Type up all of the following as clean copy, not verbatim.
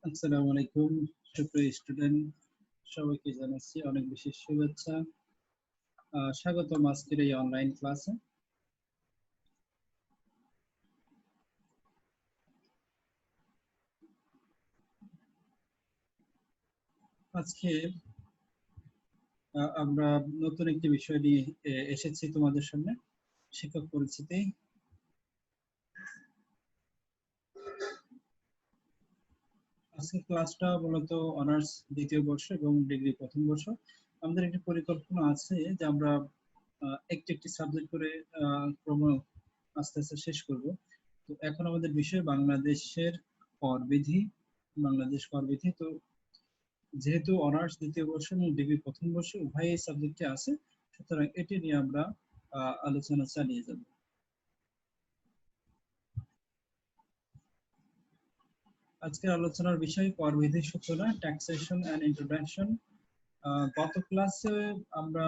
আসসালামু আলাইকুম সুপ্রিয় স্টুডেন্ট, সবাইকে জানাচ্ছি অনেক বিশেষ শুভেচ্ছা। স্বাগতম আজকের এই অনলাইন ক্লাসে। আজকে আমরা নতুন একটি বিষয় নিয়ে এসেছি তোমাদের সামনে, শিক্ষক পরিচিতি। আজকের ক্লাসটা মূলত অনার্স দ্বিতীয় বর্ষ এবং ডিগ্রি প্রথম বর্ষ। আমাদের একটি পরিকল্পনা আছে যে আমরা একটি একটি সাবজেক্ট করে ক্রম আস্তে আস্তে শেষ করব। তো এখন আমাদের বিষয় বাংলাদেশের করবিধি, বাংলাদেশ করবিধি। তো যেহেতু অনার্স দ্বিতীয় বর্ষ এবং ডিগ্রি প্রথম বর্ষ উভয় সাবজেক্টে আছে, সুতরাং এটি নিয়ে আমরা আলোচনা চালিয়ে যাব। আজকের আলোচনার বিষয় করবিধির সূচনা, ট্যাক্সেশন এন্ড ইন্ট্রোডাকশন। গত ক্লাসে আমরা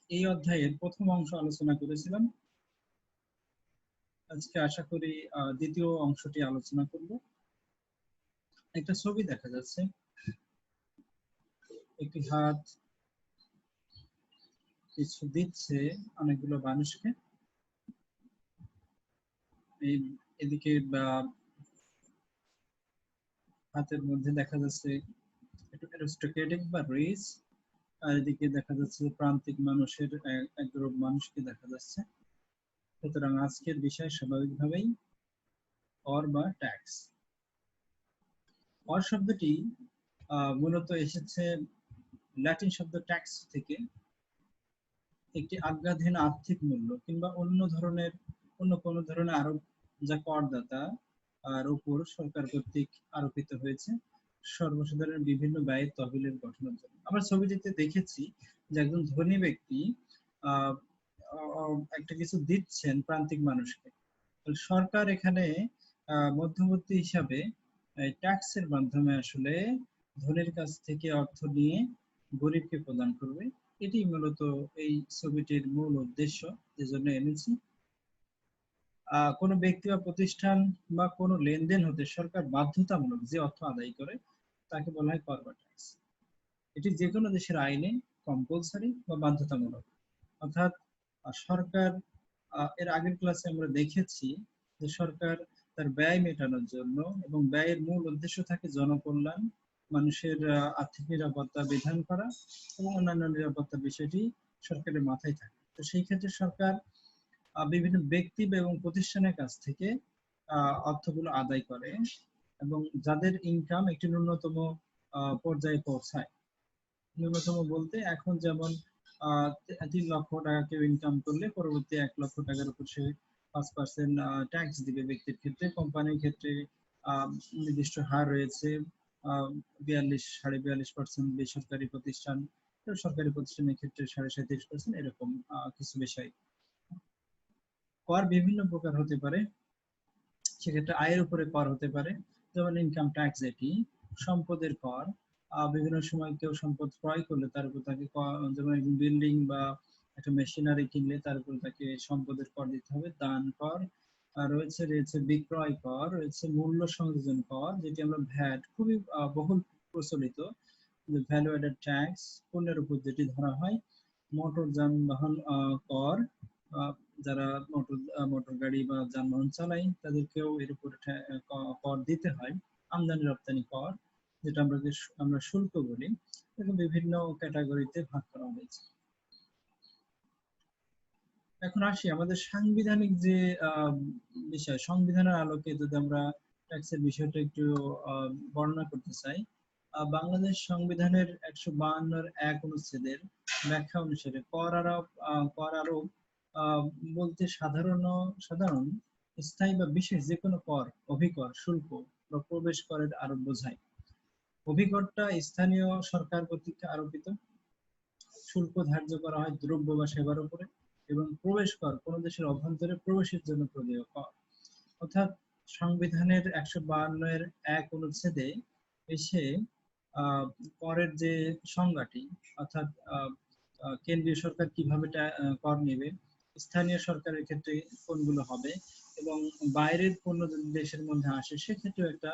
এই অধ্যায়ের প্রথম অংশ আলোচনা করেছিলাম। আজকে আশা করি দ্বিতীয় অংশটি আলোচনা করব। একটা ছবি দেখা যাচ্ছে, একটি হাত কিছু দিচ্ছে অনেকগুলো মানুষকে। এদিকে হাতের মধ্যে দেখা যাচ্ছে একটু অ্যারিস্টোক্রেটিক বা রিচ, আর এদিকে দেখা যাচ্ছে প্রান্তিক মানুষের এক গ্রুপ মানুষকে দেখা যাচ্ছে। সুতরাং আজকের বিষয় স্বাভাবিকভাবেই কর বা ট্যাক্স। কর শব্দটি মূলত এসেছে ল্যাটিন শব্দ ট্যাক্স থেকে। একটি আজ্ঞাধীন আর্থিক মূল্য কিংবা অন্য কোনো ধরনের আরোপ যা করদাতা আর উপর সরকার কর্তৃক আরোপিত হয়েছে সর্বসাধারণ বিভিন্ন ব্যয় তহবিলের গঠনের জন্য। আমরা ছবিটিতে দেখেছি যে একজন ধনী ব্যক্তি একটা কিছু দিচ্ছেন প্রান্তিক মানুষকে। সরকার এখানে মধ্যবর্তী হিসাবে ট্যাক্সের মাধ্যমে আসলে ধনীর কাছ থেকে অর্থ নিয়ে গরিবকে প্রদান করবে। এটি মূলত এই ছবিটির মূল উদ্দেশ্য, যে জন্য এনেছি। কোনো ব্যক্তি বা প্রতিষ্ঠান বা কোনো লেনদেন হতে সরকার বাধ্যতামূলক যে অর্থ আদায় করে তাকে বলা হয় কর বা ট্যাক্স। এটি যে কোনো দেশের আইনে কম্পালসারি বা বাধ্যতামূলক। অর্থাৎ সরকার, এর আগের ক্লাসে আমরা দেখেছি যে সরকার তার ব্যয় মেটানোর জন্য, এবং ব্যয়ের মূল উদ্দেশ্য থাকে জনকল্যাণ, মানুষের আর্থিক নিরাপত্তা বিধান করা এবং অন্যান্য নিরাপত্তার বিষয়টি সরকারের মাথায় থাকে। তো সেই ক্ষেত্রে সরকার বিভিন্ন ব্যক্তি এবং প্রতিষ্ঠানের কাছ থেকে অর্থগুলো আদায় করে, এবং যাদের ইনকাম একটি ন্যূনতম পর্যায়ে পৌঁছায়। ন্যূনতম বলতে এখন যেমন 3 লক্ষ টাকা কেউ ইনকাম করলে পরবর্তী 1 লক্ষ টাকার উপর সে 5% ট্যাক্স দিবে ব্যক্তির ক্ষেত্রে। কোম্পানির ক্ষেত্রে নির্দিষ্ট হার রয়েছে, 42-42%। বেসরকারি প্রতিষ্ঠান, সরকারি প্রতিষ্ঠানের ক্ষেত্রে 37.5%, এরকম কিছু বিষয়। কর বিভিন্ন প্রকার হতে পারে, সেক্ষেত্রে আয়ের উপরে কর হতে পারে, যেমন ইনকাম ট্যাক্স, এটি সম্পদের কর। বিভিন্ন সময় কেউ সম্পদ ক্রয় করলে তার উপর তাকে, যেমন একজন বিল্ডিং বা একটা মেশিনারি কিনলে তার উপর তাকে সম্পদের কর দিতে হবে। দান কর রয়েছে, বিক্রয় কর রয়েছে, মূল্য সংযোজন কর, যেটি আমরা ভ্যাট, খুবই বহুল প্রচলিত ভ্যালু অ্যাডেড ট্যাক্স, পণ্যের উপর যেটি ধরা হয়। মোটর যানবাহন কর, যারা মোটর গাড়ি বা যানবাহন চালায় তাদেরকেও এর উপরে কর দিতে হয়। আমদানি রপ্তানি কর, যেটা আমরা শুল্ক বলি, এরকম বিভিন্ন ক্যাটাগরিতে ভাগ করা হয়েছে। এখন আসি আমাদের সাংবিধানিক যে বিষয়, সংবিধানের আলোকে যদি আমরা ট্যাক্সের বিষয়টা একটু বর্ণনা করতে চাই, বাংলাদেশ সংবিধানের 152-1 অনুচ্ছেদের ব্যাখ্যা অনুসারে কর আরোপ বলতে সাধারণ, স্থায়ী বা বিশেষ যে কোনো কর, অভিকর, শুল্ক বা প্রবেশ করের আরোপ বোঝায়। অভিকরটা স্থানীয় সরকার কর্তৃক আরোপিত, শুল্ক ধার্য করা হয় দ্রব্য বা সেবার উপরে, এবং প্রবেশ কর কোনো দেশের অভ্যন্তরে প্রবেশের জন্য প্রদেয় কর। অর্থাৎ সংবিধানের 152-1 অনুচ্ছেদে এসে করের যে সংজ্ঞাটি, অর্থাৎ কেন্দ্রীয় সরকার কিভাবে কর নেবে, স্থানীয় সরকারের ক্ষেত্রে কোনগুলো হবে, এবং বাইরের পণ্য যদি দেশের মধ্যে আসে সেক্ষেত্রেও একটা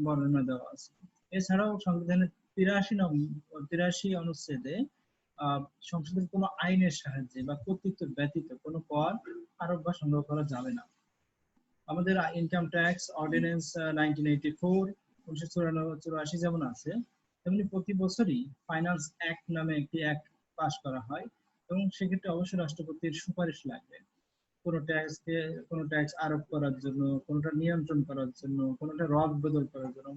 বর্ণনা দেওয়া আছে। এছাড়াও সংবিধানের 83 অনুচ্ছেদে সংসদের কোনো আইনের সাহায্যে বা কর্তৃত্ব ব্যতীত কোনো কর আরোপ বা সংগ্রহ করা যাবে না। আমাদের ইনকাম ট্যাক্স অর্ডিন্যান্স 1984 যেমন আছে, তেমনি প্রতি বছরই ফাইন্যান্স অ্যাক্ট নামে একটি অ্যাক্ট পাস করা হয়, এবং সেক্ষেত্রে অবশ্যই রাষ্ট্রপতির সুপারিশ লাগবে কোনো ট্যাক্স আরোপ করার জন্য, কোনোটা নিয়ন্ত্রণ করার জন্য, কোনোটা রদ বদল করার জন্য,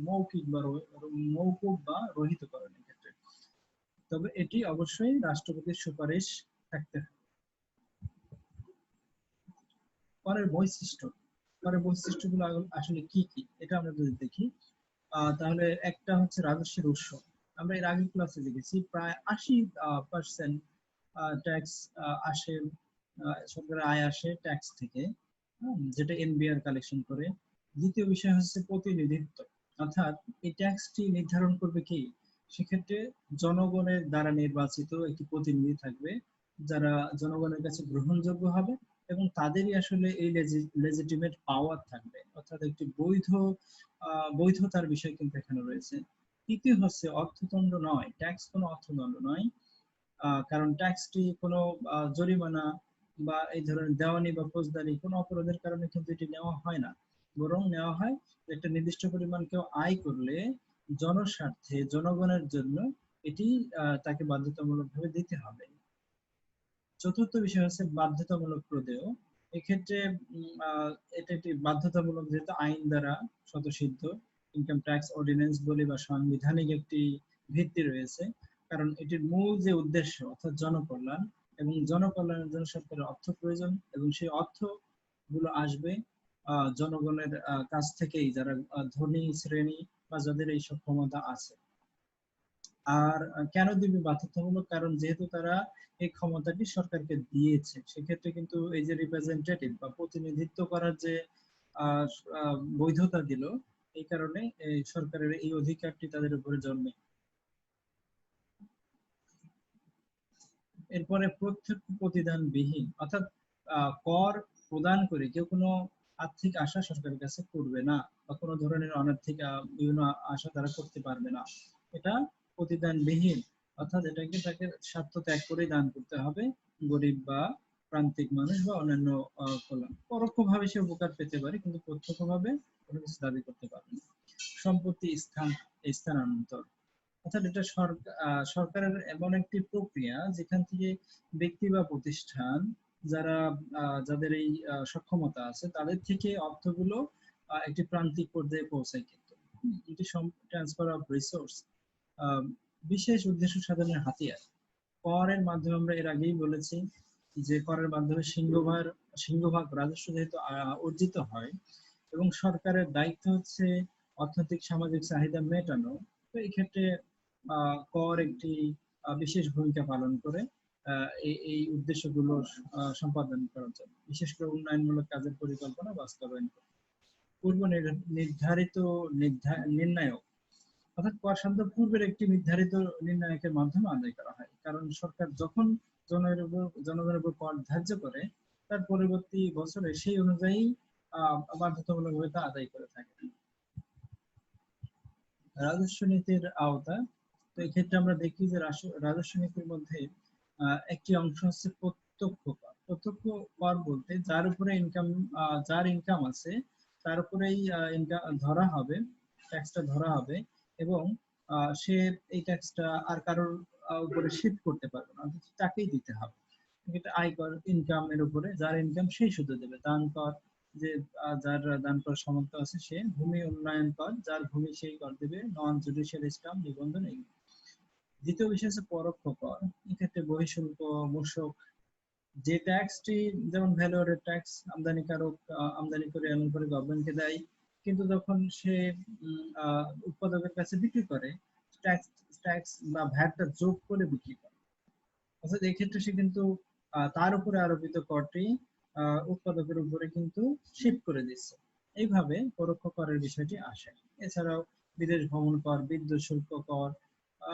মৌকুব বা রহিত করার ক্ষেত্রে। তবে এটি অবশ্যই রাষ্ট্রপতির সুপারিশ থাকতে হবে। করের বৈশিষ্ট্যগুলো আসলে কি কি, এটা আমরা যদি দেখি তাহলে একটা হচ্ছে রাজস্বের উৎস। আমরা এর আগের ক্লাসে দেখেছি প্রায় 80% ট্যাক্স আসে, সরকারের আয় আসে ট্যাক্স থেকে, যেটা এনবিআর কালেকশন করে। দ্বিতীয় বিষয় হচ্ছে প্রতিনিধিত্ব, অর্থাৎ এই ট্যাক্সটি নির্ধারণ করবে কি, সেক্ষেত্রে জনগণের দ্বারা নির্বাচিত একটি প্রতিনিধি থাকবে, যারা জনগণের কাছে গ্রহণযোগ্য হবে এবং তাদেরই আসলে এই লেজিটিমেট পাওয়ার থাকবে, অর্থাৎ একটি বৈধতার বিষয় কিন্তু এখানে রয়েছে। তৃতীয় হচ্ছে অর্থদণ্ড নয়, ট্যাক্স কোনো অর্থদণ্ড নয়, কারণ ট্যাক্সটি কোনো জরিমানা বা এই ধরনের দেওয়ানি বা ফৌজদারি কোনো অপরাধের কারণে কিন্তু এটি নেওয়া হয় না, বরং নেওয়া হয় একটা নির্দিষ্ট পরিমাণ কেউ আয় করলে জনস্বার্থে জনগণের জন্য এটি তাকে বাধ্যতামূলকভাবে দিতে হবে। চতুর্থ বিষয় হচ্ছে বাধ্যতামূলক প্রদেয়। এক্ষেত্রে এটা একটি বাধ্যতামূলক, যেহেতু আইন দ্বারা স্বতঃসিদ্ধ, ইনকাম ট্যাক্স অর্ডিন্যান্স বলি বা সাংবিধানিক একটি ভিত্তি রয়েছে, কারণ এটির মূল যে উদ্দেশ্য অর্থাৎ জনকল্যাণ, এবং জনকল্যাণের জন্য সরকারের অর্থ প্রয়োজন, এবং সেই অর্থ গুলো আসবে জনগণের কাছ থেকেই, যারা ধনী শ্রেণী বা যাদের এইসব ক্ষমতা আছে। আর কেন দিবে বাধ্যতামূলক, কারণ যেহেতু তারা এই ক্ষমতাটি সরকারকে দিয়েছে, সেক্ষেত্রে কিন্তু এই যে রিপ্রেজেন্টেটিভ বা প্রতিনিধিত্ব করার যে বৈধতা দিল, এই কারণে এই সরকারের এই অধিকারটি তাদের উপরে জন্মে। এরপরে প্রত্যক্ষ প্রতিদানবিহীন, অর্থাৎ কর প্রদান করে কেউ কোনো আর্থিক আশা সরকারের কাছে করবে না, বা কোনো ধরনের অনার্থিক বিভিন্ন আশা তারা করতে পারবে না। এটা প্রতিদানবিহীন, অর্থাৎ এটাকে তাকে স্বার্থ ত্যাগ করে দান করতে হবে গরিব বা প্রান্তিক মানুষ বা অন্যান্য কল্যাণ। পরোক্ষভাবে সে উপকার পেতে পারে, কিন্তু প্রত্যক্ষভাবে কোনো কিছু দাবি করতে পারবে না। সম্পত্তি স্থানান্তর, অর্থাৎ এটা সরকারের এমন একটি প্রক্রিয়া যেখান থেকে ব্যক্তি বা প্রতিষ্ঠান যাদের এই সক্ষমতা আছে, তাদের থেকে অর্থগুলো একটি প্রান্তিক পর্যায়ে পৌঁছায়। কিন্তু এটি ট্রান্সফার অফ রিসোর্স, বিশেষ উদ্দেশ্য সাধনের হাতিয়ার। করের মাধ্যমে আমরা এর আগেই বলেছি যে করের মাধ্যমে সিংহভাগ রাজস্ব যেহেতু অর্জিত হয়, এবং সরকারের দায়িত্ব হচ্ছে অর্থনৈতিক সামাজিক চাহিদা মেটানো, তো এই ক্ষেত্রে কর একটি বিশেষ ভূমিকা পালন করে এই উদ্দেশ্যগুলো সম্পাদন করার জন্য, বিশেষ করে উন্নয়নমূলক কাজের পরিকল্পনা বাস্তবায়ন করে। পূর্ব নির্ধারিত নির্ণায়ক, অর্থাৎ কর সাধ্য পূর্বের একটি নির্ধারিত নির্ণায়কের মাধ্যমে আদায় করা হয়, কারণ সরকার যখন জনগণের উপর কর ধার্য করে, তার পরবর্তী বছরে সেই অনুযায়ী বাধ্যতামূলকভাবে তা আদায় করে থাকে। রাজস্ব নীতির আওতা, তো এক্ষেত্রে আমরা দেখি যে রাজস্ব নীতির মধ্যে একটি অংশ হচ্ছে প্রত্যক্ষ কর। প্রত্যক্ষ কর বলতে যার ইনকাম আছে তার উপরেই ধরা হবে, ট্যাক্সটা ধরা হবে, এবং সে এই ট্যাক্সটা আর কারোর উপরে শিফট করতে পারবে না, তাকেই দিতে হবে। এটা আয়কর, ইনকামের উপরে যার ইনকাম সেই শুধু দেবে। দান কর, যে যার দান করার সামর্থ্য আছে সে। ভূমি উন্নয়ন কর, যার ভূমি সেই কর দেবে। নন জুডিশিয়াল স্ট্যাম্প, নিবন্ধন, এগুলো। দ্বিতীয় বিষয় হচ্ছে পরোক্ষ কর। এক্ষেত্রে বহিঃশুল্ক, মূসক, যে ট্যাক্সটি, যেমন ভ্যালুয়ারের ট্যাক্স, আমদানিকারক আমদানি করে এমন করে গভর্নমেন্টকে দেয়, কিন্তু যখন সে উৎপাদকের কাছে বিক্রি করে, ট্যাক্স বা ভ্যাটটা যোগ করে বিক্রি করে, অর্থাৎ এই ক্ষেত্রে সে কিন্তু তার উপরে আরোপিত করটি উৎপাদকের উপরে কিন্তু শিফট করে দিচ্ছে। এইভাবে পরোক্ষ করের বিষয়টি আসে। এছাড়াও বিদেশ ভ্রমণ কর, বিদ্যুৎ শুল্ক কর,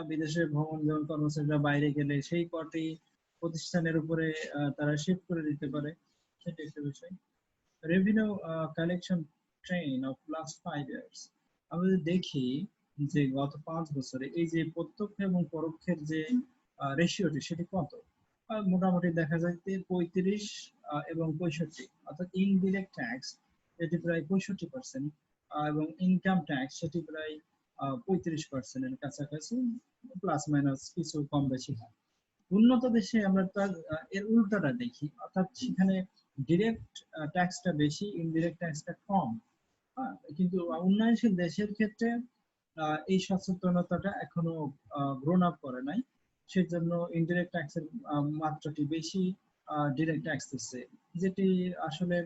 বিদেশে ভ্রমণ, যেমন কর্মচারীরা বাইরে গেলে সেই করটি প্রতিষ্ঠানের উপরে তারা শিফট করে দিতে পারে, সেটা একটা বিষয়। Revenue collection train of last 5 years, আমরা যদি দেখি যে গত 5 বছরে এই যে প্রত্যক্ষ এবং পরোক্ষের যে রেশিওটি সেটি কত, মোটামুটি দেখা যায় যে 35 এবং 65, অর্থাৎ ইনডিরেক্ট ট্যাক্স এটি প্রায় 65%, এবং ইনকাম ট্যাক্স সেটি প্রায় 35% এর কাছাকাছি, প্লাস মাইনাস কিছু কম বেশি হয়। উন্নত দেশে আমরা তার এর উল্টাটা দেখি, অর্থাৎ সেখানে ডিরেক্ট ট্যাক্সটা বেশি, ইনডিরেক্ট ট্যাক্সটা কম। কিন্তু উন্নয়নশীল দেশের ক্ষেত্রে এই সচেতনতাটা এখনো গ্রোন আপ করে নাই, সেজন্য ইনডিরেক্ট ট্যাক্সের মাত্রাটি বেশি ডিরেক্ট ট্যাক্স দিচ্ছে, যেটি আসলে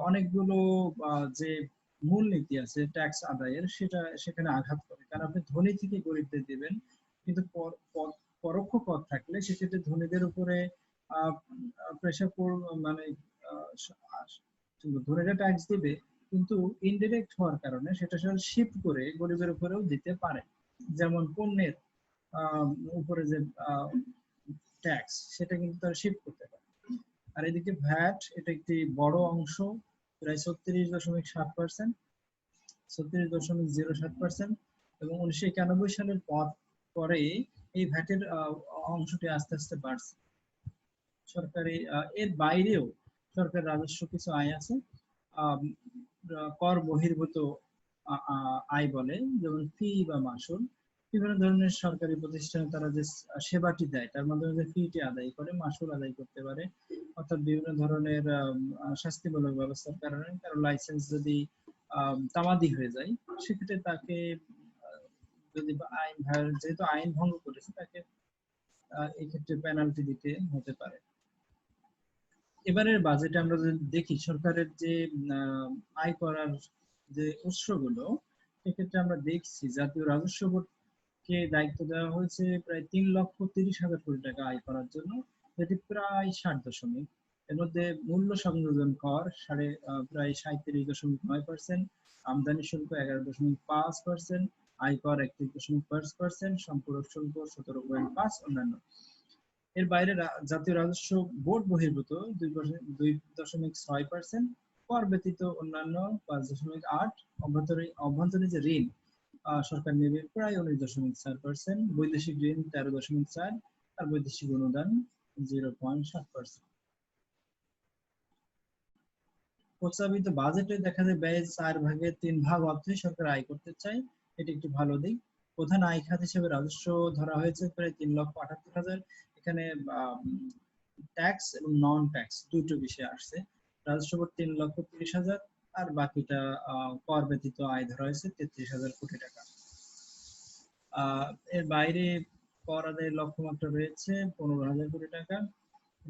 অনেকগুলো যে মূলনীতি আছে ট্যাক্স আদায়ের সেটা সেখানে আঘাত করে। কারণ আপনি ধনী থেকে গরিবদের দিবেন, কিন্তু পরোক্ষ কর থাকলে সেক্ষেত্রে ধনীদের উপরে প্রেশার মানে ধনীরা ট্যাক্স দিবে, কিন্তু ইনডিরেক্ট হওয়ার কারণে সেটা শিফট করে গরিবের উপরেও দিতে পারে। যেমন পণ্যের উপরে যে ট্যাক্স সেটা কিন্তু তারা শিফট করতে পারে। আর এদিকে ভ্যাট, এটা একটি বড় অংশ, প্রায় 36.7%, 36.07%, এবং 1991 সালের পরে এই ভ্যাটের অংশটি আস্তে আস্তে বাড়ছে। সরকারি এর বাইরেও সরকার রাজস্ব কিছু আয় আছে, কর বহির্ভূত আয় বলে, যেমন ফি বা মাসুল। বিভিন্ন ধরনের সরকারি প্রতিষ্ঠানে তারা যে সেবাটি দেয় তার মাধ্যমে যে ফিটি আদায় করে, মাসুল আদায় করতে পারে, অর্থাৎ বিভিন্ন ধরনের শাস্তিমূলক ব্যবস্থার কারণে কারো লাইসেন্স যদি তামাদি হয়ে যায়, সেক্ষেত্রে তাকে যদি যেহেতু আইন ভঙ্গ করেছে তাকে এই ক্ষেত্রে পেনাল্টি দিতে হতে পারে। এবারের বাজেটে আমরা যদি দেখি সরকারের যে আয় করার যে উৎসগুলো, সেক্ষেত্রে আমরা দেখছি জাতীয় রাজস্ব বোর্ডকে দায়িত্ব দেওয়া হয়েছে প্রায় 3,30,000 কোটি টাকা আয় করার জন্য, যেটি প্রায় 60%। এর মধ্যে মূল্য সংযোজন কর প্রায় 37.9%, আমদানি শুল্ক 11.5%, আয়কর 31.5%, সম্পূরক শুল্ক 17.5%, অন্যান্য। এর বাইরে জাতীয় রাজস্ব বোর্ড বহির্ভূত 2.6%, কর ব্যতীত অন্যান্য 5.8%, অভ্যন্তরীণ যে ঋণ সরকার নেবে প্রায় 19.4%, বৈদেশিক ঋণ 13.4%, আর বৈদেশিক অনুদান 0.7%। প্রস্তাবিত বাজেটে দেখা যায় ব্যয়ের 4/3 অর্থই সরকার আয় করতে চায়, এটি একটি ভালো দিক। প্রধান আয় খাত হিসেবে রাজস্ব ধরা হয়েছে প্রায় 3,78,000। এখানে ট্যাক্স এবং নন ট্যাক্স দুটো বিষয় আসছে। রাজস্ব বোর্ড 3,30,000, আর বাকিটা কর ব্যতীত আয় ধরা হয়েছে 33,000 কোটি টাকা। এর বাইরে কর আদায়ের লক্ষ্যমাত্রা রয়েছে 15,000 কোটি টাকা।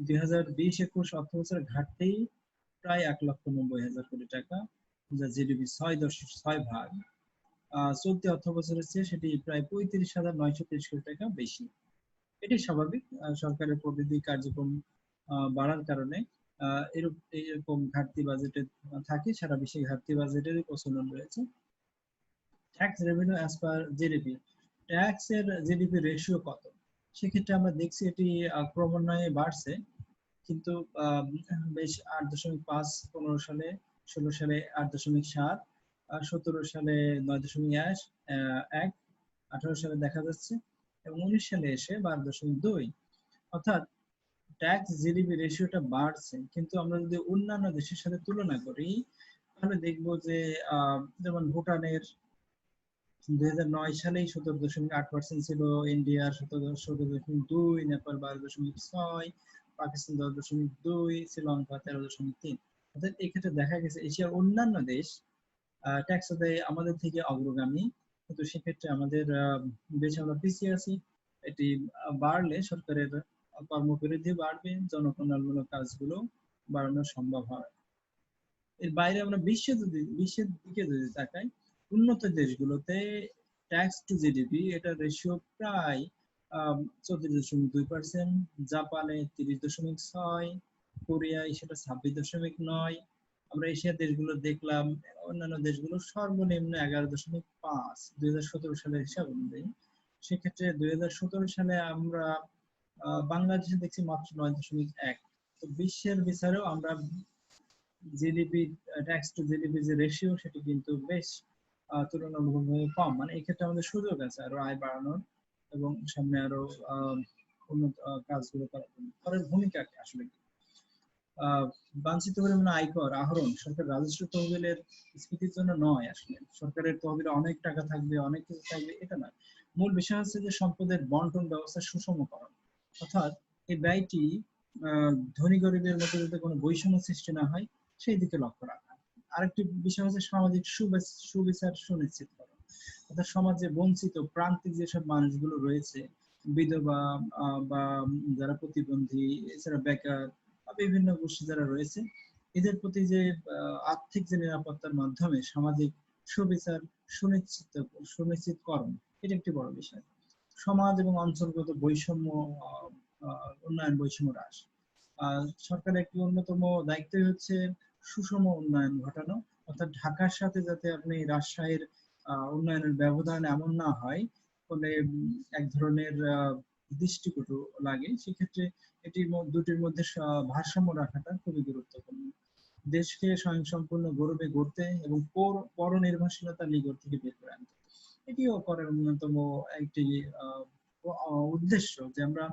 2020-21 অর্থ বছরের ঘাটতি প্রায় 1,90,000 কোটি টাকা, যা জিডিপি 6.6%। চলতি অর্থ বছরের চেয়ে সেটি প্রায় 35,930 কোটি টাকা বেশি। এটি স্বাভাবিক, সরকারের প্রতিটি কার্যক্রম বাড়ার কারণে এরকম ঘাটতি বাজেটে থাকে। সারা বিশ্বে ঘাটতি বাজেটের প্রচলন রয়েছে। Tax revenue as per GDP, tax এর জিডিপি রেশিও কত? সেক্ষেত্রে আমরা দেখছি এটি ক্রমান্বয়ে বাড়ছে, কিন্তু বেশ 8.5, 15 সালে, 16 সালে 8.7, 17 সালে 9.1, 18 সালে দেখা যাচ্ছে, এবং 19 সালে এসে 12.2। অর্থাৎ ট্যাক্স জিডিপি রেশিওটা বাড়ছে, কিন্তু আমরা যদি অন্যান্য দেশের সাথে তুলনা করি তাহলে দেখবো যে যেমন ভুটানের 2009 সালেই 17.8% ছিল, ইন্ডিয়ার 17.2, নেপাল 12.6, পাকিস্তান 10.2, শ্রীলঙ্কা 13.3। অর্থাৎ এক্ষেত্রে দেখা গেছে এশিয়ার অন্যান্য দেশ ট্যাক্স আদায়ে আমাদের থেকে অগ্রগামী, কিন্তু সেক্ষেত্রে আমাদের দেশে আমরা পিছিয়ে আছি। এটি বাড়লে সরকারের কর্মপরিধি বাড়বে, জনকল্যাণমূলক কাজগুলো বাড়ানো সম্ভব হয়। এর বাইরে আমরা বিশ্বের দিকে যদি তাকাই, উন্নত দেশগুলোতে ট্যাক্স টু জিডিপি এটা রেশিও প্রায় 34.2%, জাপানে 30.6, কোরিয়ায় সেটা 26.9। আমরা এশিয়ার দেশগুলো দেখলাম, অন্যান্য দেশগুলো সর্বনিম্ন 11.5 2017 সালের হিসাব অনুযায়ী। সেক্ষেত্রে 2017 সালে আমরা বাংলাদেশে দেখছি মাত্র 9.1। তো বিশ্বের বিচারেও আমরা জিডিপি, ট্যাক্স টু জিডিপি যে রেশিও সেটি কিন্তু বেশ তুলনামূলকভাবে কম, মানে এক্ষেত্রে আমাদের সুযোগ আছে আরো আয় বাড়ানোর এবং সামনে আরো উন্নত কাজগুলো করার জন্য। করের ভূমিকা কি আসলে কি? বাঞ্ছিত পরিমাণে আয়কর আহরণ সরকার রাজস্ব তহবিলের স্ফীতির জন্য নয়। আসলে সরকারের তহবিলে অনেক টাকা থাকবে, অনেক কিছু থাকবে, এটা নয়। মূল বিষয় হচ্ছে যে সম্পদের বন্টন ব্যবস্থা সুষমকরণ, অর্থাৎ এই ব্যয়টি ধনী গরিবের মধ্যে যাতে কোনো বৈষম্য সৃষ্টি না হয় সেই দিকে লক্ষ্য রাখা। আরেকটি বিষয় হচ্ছে সামাজিক সুবিচার সুনিশ্চিত করা, অর্থাৎ সমাজে বঞ্চিত প্রান্তিক যেসব মানুষগুলো রয়েছে, বিধবা বা যারা প্রতিবন্ধী, এছাড়া বেকার, বিভিন্ন গোষ্ঠী যারা রয়েছে, এদের প্রতি যে আর্থিক যে নিরাপত্তার মাধ্যমে সামাজিক সুবিচার সুনিশ্চিতকরণ, এটা একটি বড় বিষয়। সমাজ এবং অঞ্চলগত বৈষম্য উন্নয়ন বৈষম্য হ্রাস। সরকারের একটি অন্যতম দায়িত্বই হচ্ছে সুষম উন্নয়ন ঘটানো, অর্থাৎ ঢাকার সাথে যাতে আপনি রাজশাহীর উন্নয়নের ব্যবধান এমন না হয় ফলে এক ধরনের দৃষ্টিকটু লাগে। সেক্ষেত্রে দুটির মধ্যে ভারসাম্য রাখাটা খুবই গুরুত্বপূর্ণ। দেশকে স্বয়ংসম্পূর্ণ গৌরবে গড়তে এবং পরনির্ভরশীলতার নিকট থেকে বের করে আনতে, এটিও করার অন্যতম একটি উদ্দেশ্য যে আমরা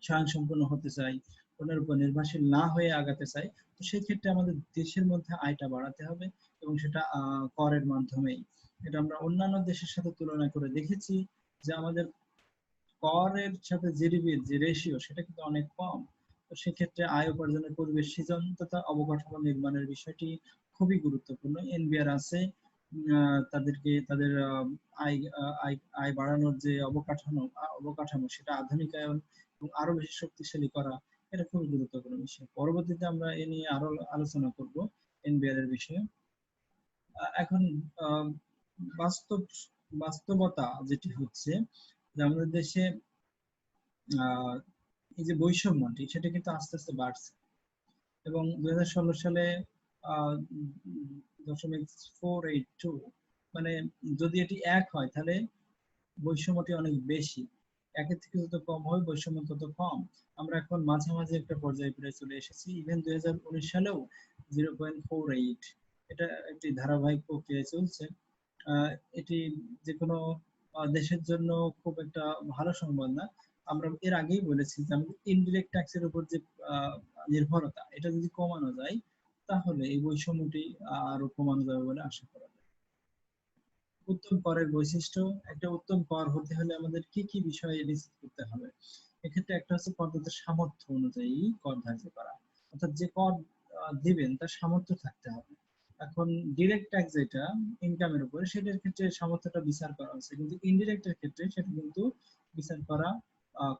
স্বয়ংসম্পূর্ণ হতে চাই, অন্যের উপর নির্ভরশীল না হয়ে আগাতে চাই। তো সেই ক্ষেত্রে আমাদের দেশের মধ্যে আয়টা বাড়াতে হবে এবং সেটা করের মাধ্যমেই। এটা আমরা অন্যান্য দেশের সাথে তুলনা করে দেখেছি যে আমাদের করের সাথে জিডিপির যে রেশিও সেটা কিন্তু অনেক কম। তো সেক্ষেত্রে আয় উপার্জনের পরিবেশ সৃজন তথা অবকাঠামো নির্মাণের বিষয়টি খুবই গুরুত্বপূর্ণ। এনবিআর আছে, তাদেরকে তাদের আয় আয় আয় বাড়ানোর যে অবকাঠামো সেটা আধুনিকায়ন এবং আরো বেশি শক্তিশালী করা, এটা খুবই গুরুত্বপূর্ণ বিষয়। পরবর্তীতে আমরা এ নিয়ে আরো আলোচনা করব এনবিআর এর বিষয়ে। এখন বাস্তব বাস্তবতা যেটি হচ্ছে যে আমাদের দেশে এই যে বৈষম্যটি সেটা কিন্তু আস্তে আস্তে বাড়ছে এবং 2016 সালে 0.482, মানে যদি এটি 1 হয় তাহলে বৈষম্যটি অনেক বেশি, একের থেকে যত কম হয় বৈষম্য তত কম। আমরা এখন মাঝামাঝি একটা পর্যায়ে প্রায় চলে এসেছি। ইভেন 2019 সালেও 0.48, এটা একটি ধারাবাহিক প্রক্রিয়ায় চলছে। এটি যে কোনো দেশের জন্য খুব একটা ভালো সংবাদ না। আমরা এর আগেই বলেছি যে আমাদের ইনডিরেক্ট ট্যাক্সের উপর যে নির্ভরতা, এটা যদি কমানো যায় তাহলে এই বৈষম্যটি আরো কমানো যাবে বলে আশা করা যায়। উত্তম করের বৈশিষ্ট্য, একটা উত্তম কর হতে হলে আমাদের কি কি বিষয় নিশ্চিত করতে হবে? এক্ষেত্রে একটা হচ্ছে করদাতার সামর্থ্য অনুযায়ী কর ধার্য করা, অর্থাৎ যে কর দিবেন তার সামর্থ্য থাকতে হবে। এখন ডিরেক্ট ট্যাক্স যেটা ইনকামের উপরে, সেটার ক্ষেত্রে সামর্থ্যটা বিচার করা হচ্ছে, কিন্তু ইনডিরেক্টের ক্ষেত্রে সেটা কিন্তু বিচার করা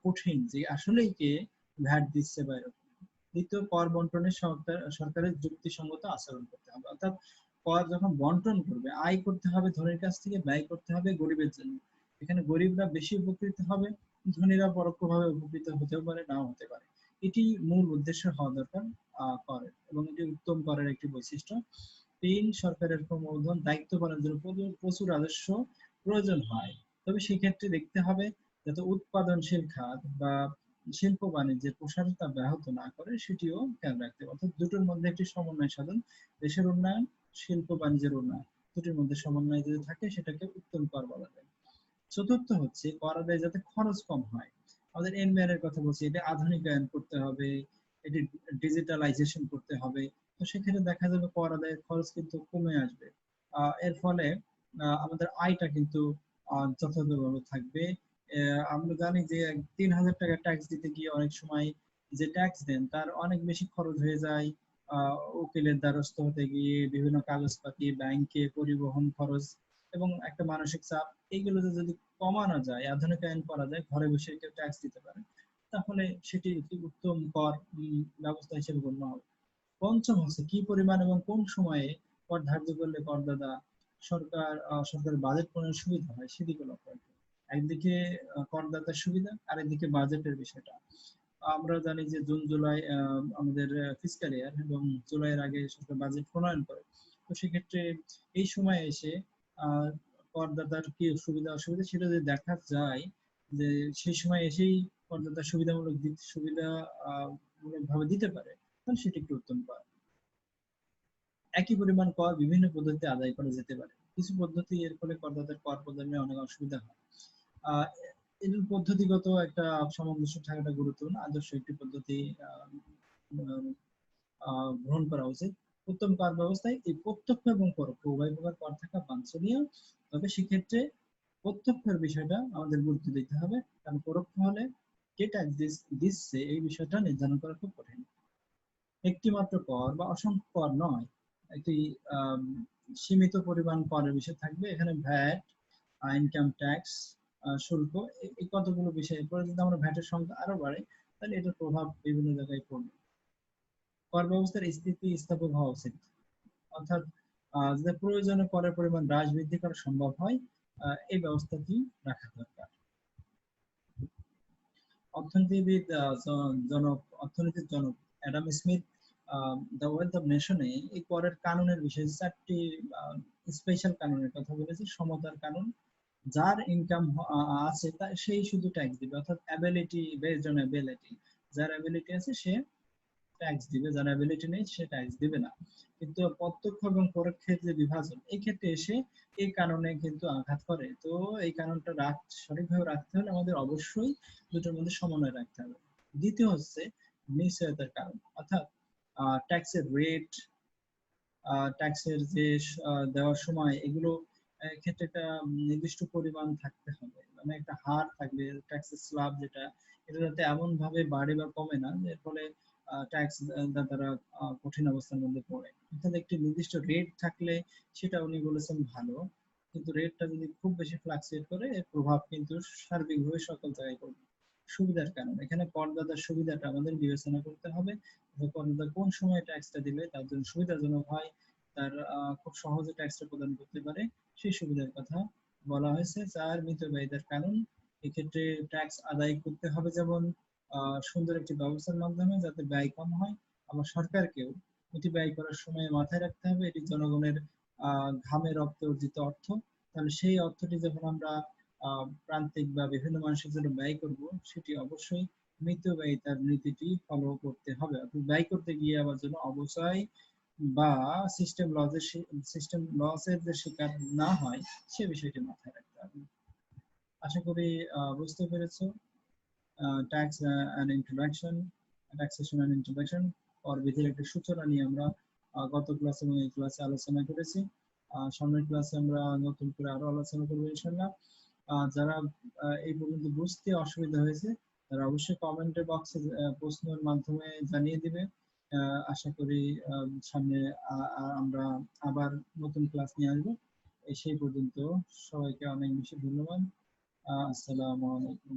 কঠিন যে আসলেই কে ভ্যাট দিচ্ছে বা এরকম। দ্বিতীয়, কর বন্টনে সরকারের যুক্তিসঙ্গত আচরণ করতে হবে, অর্থাৎ কর যখন বন্টন করবে আয় করতে হবে ধনীর কাছ থেকে, ব্যয় করতে হবে গরিবের জন্য। এখানে গরিবরা বেশি উপকৃত হবে, ধনীরা পরোক্ষভাবে উপকৃত হতেও পারে, নাও হতে পারে। এটি মূল উদ্দেশ্য হওয়া দরকার করের, এবং এটি উত্তম করের একটি বৈশিষ্ট্য। 3, সরকারের ক্রমবর্ধমান দায়িত্ব পালনের জন্য প্রচুর রাজস্ব প্রয়োজন হয়, তবে সেক্ষেত্রে দেখতে হবে যাতে উৎপাদনশীল খাত বা শিল্প বাণিজ্যের প্রসারতা ব্যাহত না করে, সেটিও খেয়াল রাখতে হবে। অর্থাৎ দুটোর মধ্যে একটি সমন্বয় সাধন, দেশের উন্নয়ন, শিল্প বাণিজ্যের উন্নয়ন, দুটির মধ্যে সমন্বয় যদি থাকে সেটাকে উত্তম কর বলা যায়। চতুর্থ হচ্ছে কর আদায়ে যাতে খরচ কম হয়। আমাদের এনবিআর এর কথা বলছি, এটা আধুনিকায়ন করতে হবে, এটি ডিজিটালাইজেশন করতে হবে। তো সেক্ষেত্রে দেখা যাবে কর আদায়ের খরচ কিন্তু কমে আসবে। এর ফলে আমাদের আয়টা কিন্তু যথাযথভাবে থাকবে। আমরা জানি যে 3,000 টাকা ট্যাক্স দিতে গিয়ে অনেক সময় যে ট্যাক্স দেন তার অনেক বেশি খরচ হয়ে যায়, উকিলের দ্বারস্থ হতে গিয়ে, বিভিন্ন কাগজপাতি, ব্যাংকে, পরিবহন খরচ এবং একটা মানসিক চাপ। এইগুলো যদি কমানো যায়, আধুনিকায়ন করা যায়, ঘরে বসে কেউ ট্যাক্স দিতে পারে, তাহলে সেটি একটি উত্তম কর ব্যবস্থা হিসেবে গণ্য হবে। পঞ্চম হচ্ছে কি পরিমাণ এবং কোন সময়ে কর ধার্য করলে করদাতা সরকারের বাজেট প্রণয়নের সুবিধা হয় সেদিকে লক্ষ্য রাখতে হবে। একদিকে করদাতার সুবিধা, আরেকদিকে বাজেটের বিষয়টা। আমরা জানি যে জুন জুলাই আমাদের ফিসক্যাল ইয়ার, এবং জুলাইয়ের আগে সরকার বাজেট প্রণয়ন করে। তো সেক্ষেত্রে এই সময় এসে করদাতার কি সুবিধা অসুবিধা সেটা যদি দেখা যায়, যে সেই সময় এসেই করদাতা সুবিধা মূলক ভাবে দিতে পারে, তাহলে সেটি একটি উত্তম কর। একই পরিমাণ কর বিভিন্ন পদ্ধতিতে আদায় করা যেতে পারে। কিছু পদ্ধতি এর ফলে করদাতার কর প্রদানে অনেক অসুবিধা হয়। এর পদ্ধতিগত একটা সামঞ্জস্য থাকাটা গুরুত্বপূর্ণ। আদর্শ একটি পদ্ধতি গ্রহণ করা উচিত। উত্তম কর ব্যবস্থায় এই প্রত্যক্ষ এবং পরোক্ষ উভয় প্রকার কর থাকা বাঞ্ছনীয়। তবে সেক্ষেত্রে প্রত্যক্ষের বিষয়টা আমাদের গুরুত্ব দিতে হবে, কারণ পরোক্ষ হলে কে ট্যাক্স দিচ্ছে এই বিষয়টা নির্ধারণ করা খুব কঠিন। একটি মাত্র কর বা অসংখ্য কর নয়, একটি সীমিত পরিমাণ করের বিষয় থাকবে। এখানে ভ্যাট, ইনকাম ট্যাক্স, শুল্ক, এই কতগুলো বিষয়। পরে যদি আমরা ভ্যাটের সংখ্যা আরো বাড়ে তাহলে এটার প্রভাব বিভিন্ন জায়গায় পড়বে। কর ব্যবস্থার স্থিতিস্থাপক হওয়া উচিত, অর্থাৎ যে প্রয়োজনে করের পরিমাণ হ্রাস বৃদ্ধি করা সম্ভব হয়, এই ব্যবস্থাটি রাখা দরকার। অর্থনীতিবিদ অর্থনীতির জনক Adam Smith the wealth of নেশনে এই করের কানুনের বিষয়ে 4টি স্পেশাল কানুনের কথা বলেছে। সমতার কানুন, যার ইনকাম আছে সেই শুধু ট্যাক্স দিবে, অর্থাৎ অ্যাবিলিটি বেসড অন অ্যাবিলিটি, যার অ্যাবিলিটি আছে সে ট্যাক্স দিবে, যার অ্যাবিলিটি নেই সে ট্যাক্স দিবে না। কিন্তু প্রত্যক্ষ এবং পরোক্ষের যে বিভাজন, এই ক্ষেত্রে এসে এই কারণে কিন্তু আঘাত করে। তো এই কারণটা সঠিকভাবে রাখতে হলে আমাদের অবশ্যই দুটোর মধ্যে সমন্বয় রাখতে হবে। দ্বিতীয় হচ্ছে নিশ্চয়তার কারণ, অর্থাৎ ট্যাক্সের রেট, ট্যাক্সের যে দেওয়ার সময়, এগুলো ক্ষেত্রে একটা নির্দিষ্ট পরিমাণ থাকতে হবে, মানে একটা হার থাকবে ট্যাক্সের স্ল্যাব যেটা, এটা যাতে এমন ভাবে বাড়ে বা কমে না এর ফলে ট্যাক্স দাতারা কঠিন অবস্থার মধ্যে পড়ে। অর্থাৎ একটি নির্দিষ্ট রেট থাকলে সেটা উনি বলেছেন ভালো, কিন্তু রেটটা যদি খুব বেশি ফ্লাকচুয়েট করে এর প্রভাব কিন্তু সার্বিকভাবে সকল জায়গায় পড়বে। সুবিধার কারণ, এখানে করদাতার সুবিধাটা আমাদের বিবেচনা করতে হবে। করদাতা কোন সময় ট্যাক্সটা দিলে তার জন্য সুবিধাজনক হয়, তার খুব সহজে ট্যাক্সটা প্রদান করতে পারে, সেই সুবিধার কথা বলা হয়েছে। 4 মিতব্যয়িতার কারণ, এক্ষেত্রে ট্যাক্স আদায় করতে হবে যেমন সুন্দর একটি ব্যবস্থার মাধ্যমে যাতে ব্যয় কম হয়, আবার সরকারকেও এটি ব্যয় করার সময় মাথায় রাখতে হবে এটি জনগণের ঘামে রক্তে অর্জিত অর্থ। তাহলে সেই অর্থটি যখন আমরা প্রান্তিক বা বিভিন্ন মানুষের জন্য ব্যয় করব, সেটি অবশ্যই মিতব্যয়িতার নীতিটি ফলো করতে হবে। ব্যয় করতে গিয়ে আবার যেন অবচয় বা সিস্টেম লসের যে শিকার না হয়, সে বিষয়টি মাথায় রাখতে হবে। আশা করি বুঝতে পেরেছো। Tax and introduction, taxation and introduction, কর বিধির একটা সূচনা নিয়ে আমরা গত ক্লাসে এবং এই ক্লাসে আলোচনা করেছি। সামনের ক্লাসে আমরা নতুন করে আরো আলোচনা করবো ইনশাআল্লাহ। যারা এই পর্যন্ত বুঝতে অসুবিধা হয়েছে তারা অবশ্যই কমেন্টের বক্সে প্রশ্নের মাধ্যমে জানিয়ে দিবে। আশা করি সামনে আমরা আবার নতুন ক্লাস নিয়ে আসবো। সেই পর্যন্ত সবাইকে অনেক বেশি ধন্যবাদ। আসসালামু আলাইকুম।